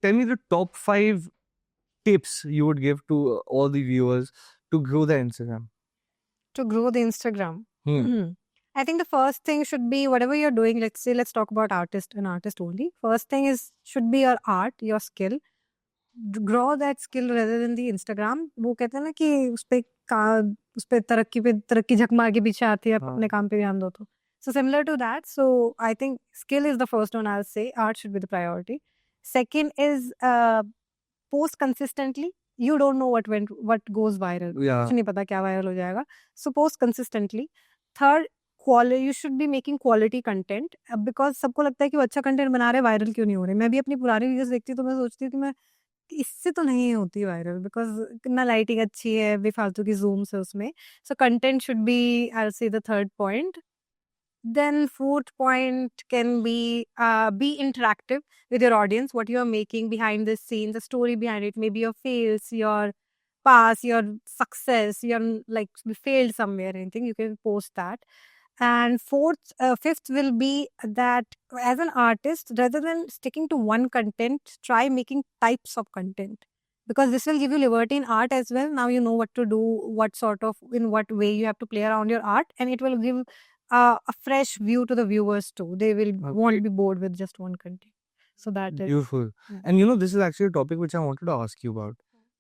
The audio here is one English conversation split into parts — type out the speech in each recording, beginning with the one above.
tell me the top 5 tips you would give to all the viewers to grow their Instagram. To grow the Instagram. Hmm. I think the first thing should be whatever you're doing. Let's talk about an artist only. First thing should be your art, your skill. Grow that skill rather than the Instagram. वो कहते हैं ना कि उस पे तरक्की झक मार के पीछे आती है, अपने काम पे ध्यान दो तो. So similar to that. So I think skill is the first one I'll say. Art should be the priority. Second is post consistently. You don't know what goes viral. Yeah. कुछ नहीं पता क्या viral हो जाएगा. So post consistently. Third, quality. You should be making quality content because सबको लगता है कि वो अच्छा content बना रहे, viral क्यों नहीं हो रहे. मैं भी अपनी पुरानी videos देखती हूँ तो मैं सोचती हूँ कि मैं इससे तो नहीं होती वायरल बिकॉज ना लाइटिंग अच्छी है, बेफालतू की zooms है उसमें. So content should be, I will say the third point. Then fourth point can be interactive with your audience. What you are making behind the scenes, the story behind it, maybe your fails, your past, your success, your like you failed somewhere, anything you can post that. And fifth will be that as an artist, rather than sticking to one content, try making types of content because this will give you liberty in art as well. Now you know what to do, in what way you have to play around your art, and it will give a fresh view to the viewers too. They will won't be bored with just one content. So that is Beautiful. yeah. And this is actually a topic which I wanted to ask you about.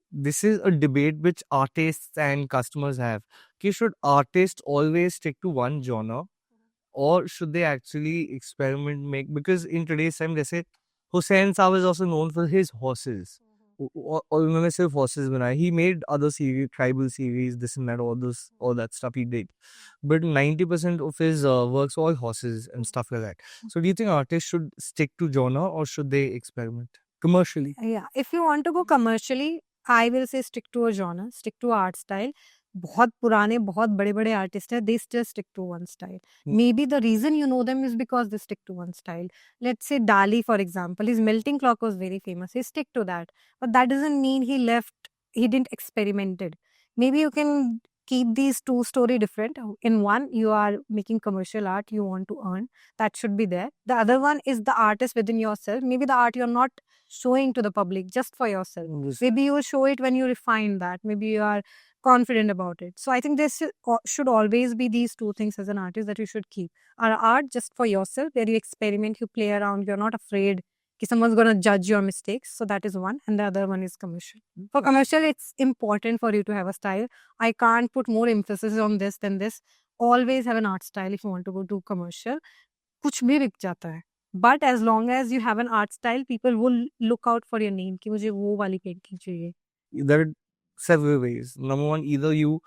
This is a debate which artists and customers have. Should artists always stick to one genre or should they actually experiment because in today's time, they say Hussain Saab is also known for his horses. और उन्होंने सिर्फ horses बनाए. He made other series, tribal series, this and that, all that stuff he did. But 90% of his works all horses and stuff like that. So do you think artists should stick to genre or should they experiment commercially? Yeah, if you want to go commercially, I will say stick to a genre, stick to art style. बहुत पुराने बहुत बड़े बड़े artist हैं, they still stick to one style. Maybe the reason you know them is because they stick to one style. Let's say Dali, for example, his melting clock was very famous. He stick to that, but that doesn't mean he didn't experimented. Maybe you can keep these two story different. In one, you are making commercial art, you want to earn, that should be there. The other one is the artist within yourself. Maybe the art you're not showing to the public just for yourself. Yes. Maybe you will show it when you refine that. Maybe you are confident about it. So I think this should always be these two things as an artist that you should keep. Our art just for yourself, where you experiment, you play around, you're not afraid that someone's going to judge your mistakes. So that is one. And the other one is commercial. For commercial, it's important for you to have a style. I can't put more emphasis on this than this. Always have an art style if you want to go to commercial. कुछ भी बिक जाता है. But as long as you have an art style, people will look out for your name कि मुझे वो वाली painting चाहिए. There are several ways. Number one, either you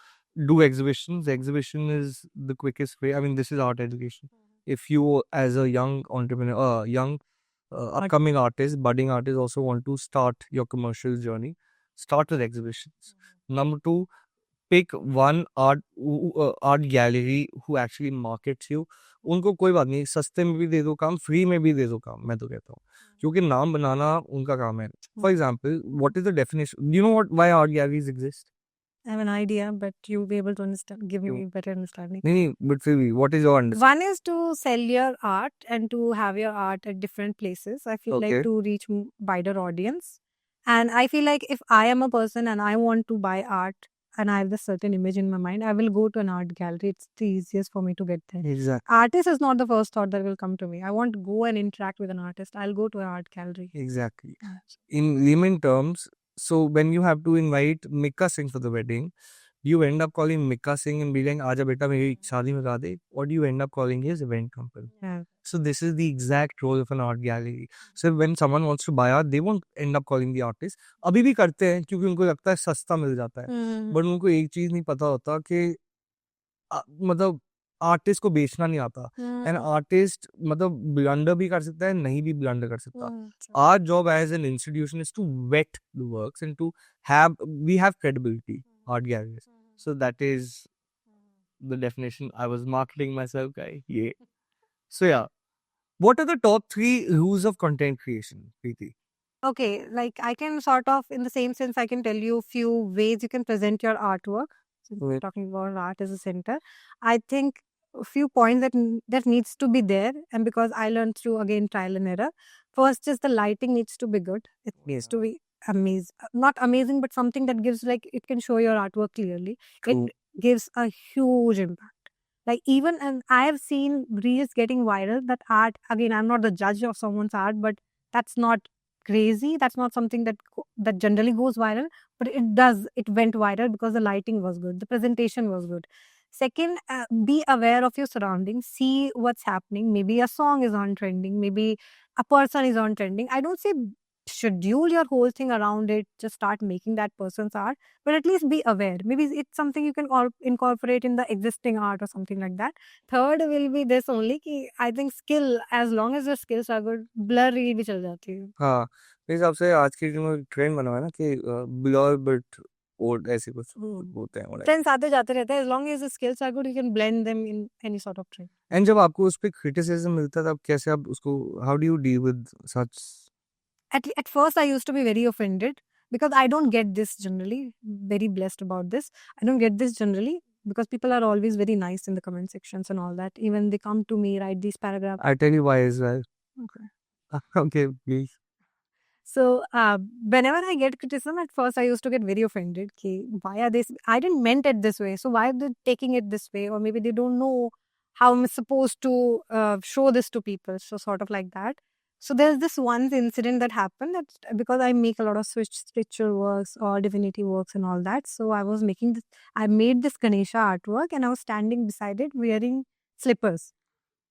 do exhibitions. Exhibition is the quickest way. I mean, this is art education. If you, as a young entrepreneur, upcoming artist, budding artist, also want to start your commercial journey, start with exhibitions. Number two, pick one art gallery who actually markets you. उनको कोई बात नहीं, सस्ते में भी दे दो काम, free में भी दे दो काम, मैं तो कहता हूँ, क्योंकि नाम बनाना उनका काम है. For example, what is the definition, you know what why art galleries exist? I have an idea, but you'll be able to understand, give me better understanding. नहीं, but फिर भी, what is your understanding? One is to sell your art and to have your art at different places. I feel Okay. like to reach wider audience. And I feel like if I am a person and I want to buy art and I have this certain image in my mind, I will go to an art gallery. It's the easiest for me to get there. Exactly. Artist is not the first thought that will come to me. I want to go and interact with an artist. I'll go to an art gallery. Exactly. In layman terms, so when you have to invite Mika Singh for the wedding, you end up calling Mika Singh and be like, "Aja beta, meri shaadi mein gaa de," or do you end up calling his event company? Yeah. So this is the exact role of an art gallery. So when someone wants to buy art, they won't end up calling the artist. अभी भी करते हैं क्योंकि उनको लगता है सस्ता मिल जाता है. But उनको एक चीज नहीं पता होता कि मतलब आर्टिस्ट को बेचना नहीं आता. एंड आर्टिस्ट मतलब ब्लंडर भी कर सकता है, नहीं भी ब्लंडर कर सकता. Our job as an institution is to vet the works and to have we have credibility art galleries. So that is the definition. I was marketing myself, guy. Yeah. So yeah, what are the top 3 rules of content creation, Preeti? Okay, like I can sort of, in the same sense, I can tell you a few ways you can present your artwork. Since we're talking about art as a center, I think a few points that needs to be there, and because I learned through again trial and error. First is the lighting needs to be good. It needs to be not amazing, but something that gives, like, it can show your artwork clearly. True. It gives a huge impact. Like, even, and I have seen reels getting viral that art, again, I'm not the judge of someone's art, but that's not crazy. That's not something that generally goes viral, but it went viral because the lighting was good, the presentation was good. Second, be aware of your surroundings, see what's happening. Maybe a song is on trending, maybe a person is on trending. I don't say schedule your whole thing around it, just start making that person's art, but at least be aware. Maybe it's something you can incorporate in the existing art or something like that. Third will be this only कि I think skill, as long as your skills are good, blur reel भी चल जाती है. हाँ, मेरे हिसाब से आज के जो ट्रेंड बना हुआ है ना कि ब्लर बट ओल्ड ऐसे कुछ होते हैं whatever. Trends आते जाते रहते हैं. As long as the skills are good, you can blend them in any sort of trend. And जब आपको उस पे क्रिटिसिज्म मिलता है तब कैसे आप उसको how do you deal with such? At first I used to be very offended because I don't get this generally. Very blessed about this. I don't get this generally because people are always very nice in the comment sections and all that. Even they come to me, write these paragraphs. I tell you why as well. Okay. Okay, please. So whenever I get criticism, at first I used to get very offended. Ki, why are they? I didn't meant it this way. So why are they taking it this way? Or maybe they don't know how I'm supposed to show this to people. So sort of like that. So there's this one incident that happened that because I make a lot of spiritual works or divinity works and all that. So I was making this. I made this Ganesha artwork and I was standing beside it wearing slippers.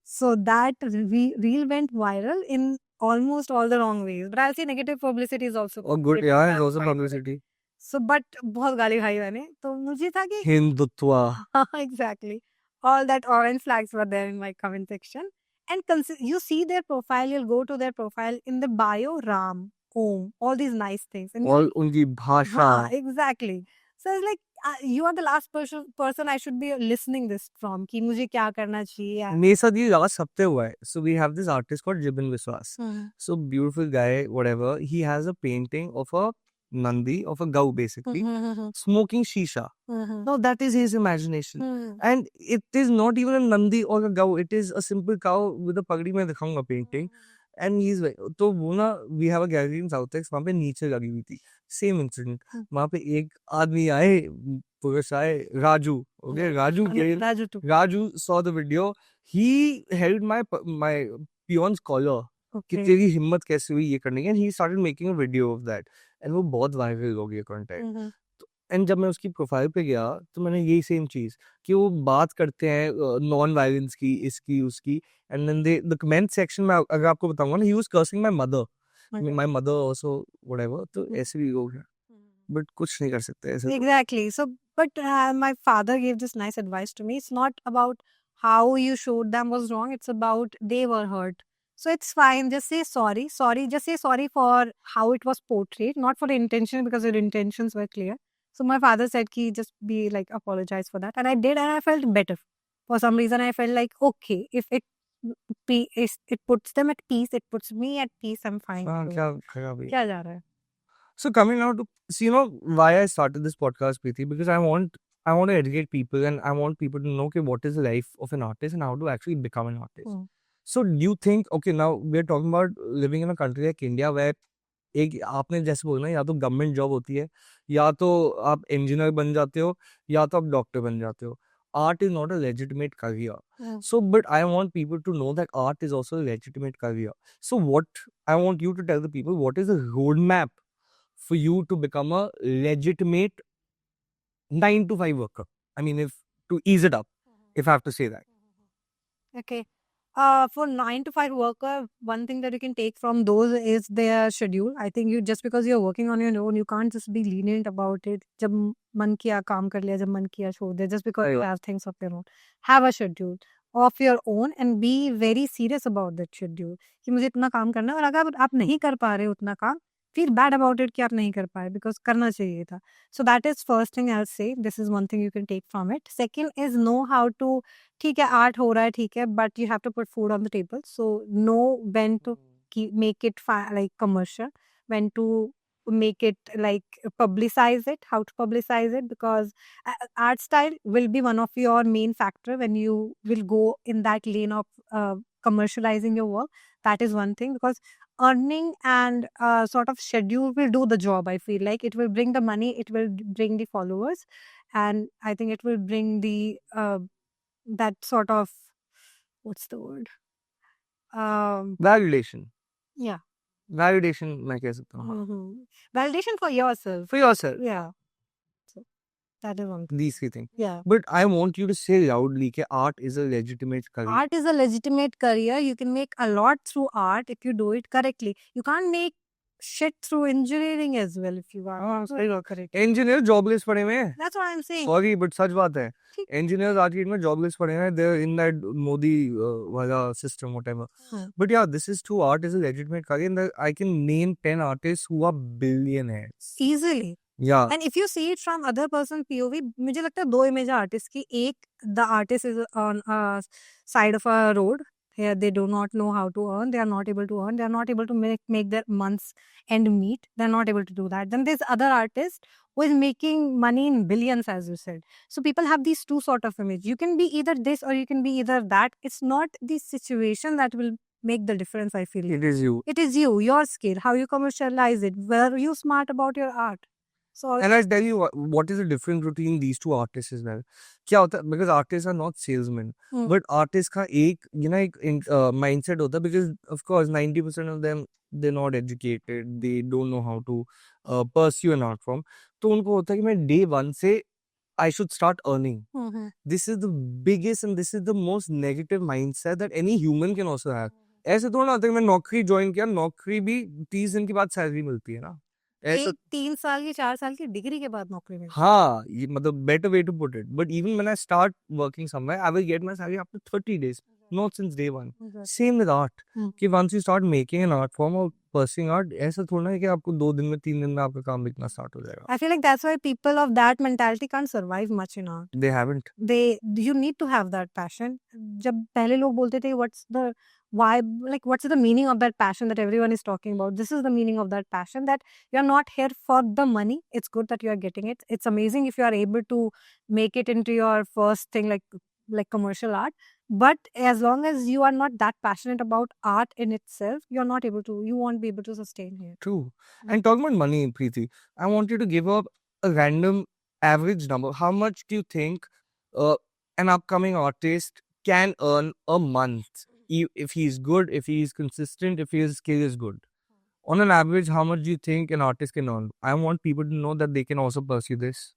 So that reel went viral in almost all the wrong ways. But I'll say negative publicity is also Oh, good. Yeah, it's also publicity. So, but बहुत गाली खाई मैंने. तो मुझे था कि Hindutva. Exactly. All that orange flags were there in my comment section. And you see their profile, you'll go to their profile in the bio, Ram, Om, all these nice things. And All उनकी भाषा. exactly. So it's like you are the last person I should be listening this from. कि मुझे क्या करना चाहिए. मेरे साथ ये last हफ्ते हुआ है. So we have this artist called Jibin Viswas. So beautiful guy, whatever. He has a painting of a Nandi, of a cow basically, smoking shisha. Now that is his imagination. And it is not even a Nandi or a cow. It is a simple cow with a pagdi. मैं दिखाऊंगा painting. And he's like, तो वो ना we have a gallery in South Ex, वहाँ पे नीचे लगी हुई थी. Same incident. वहाँ पे एक आदमी आए, पुरुष आए, Raju. Okay, Raju saw the video. He held my peon's collar. कि तेरी हिम्मत कैसे हुई ये करने की. And he started making a video of that. And वो बहुत वायरल हो गया कंटेंट. एंड जब मैं उसकी प्रोफाइल पे गया तो मैंने यही सेम चीज कि वो बात करते हैं नॉन वायलेंस की, इसकी उसकी. And then the comment section में अगर आपको बताऊंगा ना, he was cursing my mother also whatever. तो ऐसे भी हो गया. बट कुछ नहीं कर सकते ऐसे. Exactly. So, but my father gave this nice advice to me. It's not about how you showed them was wrong. It's about they were hurt. So it's fine. Just say sorry. Just say sorry for how it was portrayed, not for the intention, because your intentions were clear. So my father said, "Ki just be like apologize for that," and I did, and I felt better. For some reason, I felt like okay, if it puts them at peace, it puts me at peace. I'm fine. क्या जा रहा है? So coming out to, so you know why I started this podcast, Preeti, because I want to educate people and I want people to know okay, what is the life of an artist and how to actually become an artist. So do you think, okay, now we're talking about living in a country like India where एक आपने जैसे बोला ना, या तो government job होती है, या तो आप इंजीनियर बन जाते हो, या तो आप डॉक्टर बन जाते हो. Art is not a legitimate career. So, but I want people to know that art is also a legitimate career. So what I want you to tell the people, what is the roadmap for you to become a legitimate 9 to 5 worker? I mean, if to ease it up, if I have to say that. Okay. For 9 to 5 worker, one thing that you can take from those is their schedule. I think you just because you're working on your own, you can't just be lenient about it. जब मन किया काम कर लिया, जब मन किया छोड़ दे. Just because you have things of your own, have a schedule of your own and be very serious about that schedule. कि मुझे इतना काम करना है, और अगर आप नहीं कर पा रहे उतना काम, feel bad about it कि आप नहीं कर पाए, because करना चाहिए था. So that is first thing I'll say. This is one thing you can take from it. Second is know how to, ठीक है art हो रहा है, ठीक है, but you have to put food on the table. So know when to make it like commercial, when to make it like publicize it, how to publicize it, because art style will be one of your main factor when you will go in that lane of commercializing your work. That is one thing, because earning and sort of schedule will do the job. I feel like it will bring the money, it will bring the followers, and I think it will bring the that sort of, what's the word, Validation. yeah, Validation मैं कह सकता हूँ. validation for yourself. For yourself. Yeah, so that is one thing. These three things. Yeah, But I want you to say loudly that art is a legitimate career. art is a legitimate career. You can make a lot through art if you do it correctly. You can't make shit through engineering as well if you are. हाँ, सही बात. correct. Engineer jobless पड़े हुए हैं. That's what I'm saying. Sorry, but सच बात है. ठीक. Engineers आज की डेट में jobless पड़े हैं. They're in that Modi वाला system, whatever. But yeah, this is true. Art is a legitimate career. And I can name 10 artists who are billionaires. Easily. Yeah. And if you see it from other person POV, मुझे लगता है दो image artist की. एक, the artist is on a side of a road. Here they do not know how to earn. They are not able to earn. They are not able to make their months end meet. They are not able to do that. Then there's other artist who is making money in billions, as you said. So people have these two sort of image. You can be either this or you can be either that. It's not the situation that will make the difference, I feel. It is you. It is you, your skill, how you commercialize it. Were you smart about your art? So, and I'll tell you what is the difference between these two artists as well. क्या होता है, because artists are not salesmen, but artists का एक एक mindset होता है, because of course 90% of them they're not educated, they don't know how to pursue an art form. तो उनको होता है कि मैं day one से I should start earning. This is the biggest and this is the most negative mindset that any human can also have. ऐसे थोड़ा ना होता है कि मैं नौकरी ज्वाइन किया, नौकरी भी 30 दिन के बाद सैलरी मिलती है ना. एक 3 साल की 4 साल की डिग्री के बाद नौकरी में. हाँ, ये मतलब better way to put it. But even when I start working somewhere, I will get my salary after 30 days, not since day one. Same with art. कि once you start making an art form or pursuing art, ऐसा थोड़ा है कि आपको 2 दिन में 3 दिन में आपका काम बिकना स्टार्ट हो जाएगा. I feel like that's why people of that mentality can't survive much in art. They haven't. You need to have that passion. जब पहले लोग बोलते थे what's the why, like what's the meaning of that passion that everyone is talking about? This is the meaning of that passion, that you're not here for the money. It's good that you are getting it. It's amazing if you are able to make it into your first thing, like commercial art. But as long as you are not that passionate about art in itself, you won't be able to sustain here. True. And talking about money, Preeti, I want you to give up a random average number. How much do you think an upcoming artist can earn a month? If he's good, if he's consistent, if his skill is good. On an average, how much do you think an artist can earn? I want people to know that they can also pursue this.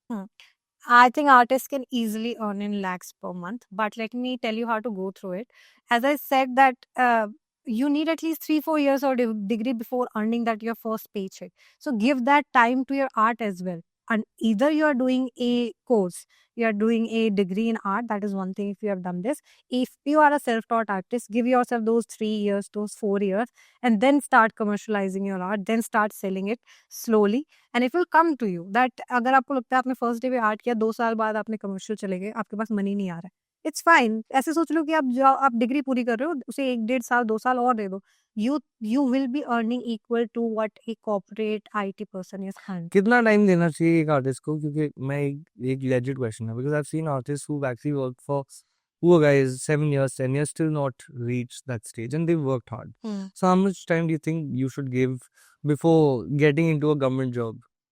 I think artists can easily earn in lakhs per month, but let me tell you how to go through it. As I said that you need at least 3-4 years or degree before earning that your first paycheck. So give that time to your art as well. And either you are doing a course, you are doing a degree in art. That is one thing if you have done this. If you are a self-taught artist, give yourself those 3 years, those 4 years, and then start commercializing your art, then start selling it slowly. And it will come to you that अगर आपको लगता है आपने first day पे art किया, 2 साल बाद आपने कमर्शियल चले गए, आपके पास मनी नहीं आ रहा है, इट्स फाइन. ऐसे सोच लो कि आप डिग्री पूरी कर रहे हो, उसे 1-1.5 साल 2 साल और दे दो. You will be earning equal to what a corporate IT person is earning. कितना टाइम देना चाहिए एक आर्टिस्ट को? क्योंकि मैं एक legit question है, because I've seen artists who've actually worked for poor guys 7 years, 10 years, still not reached that stage, and they've worked hard. So how much time do you think you should give before getting into a government job?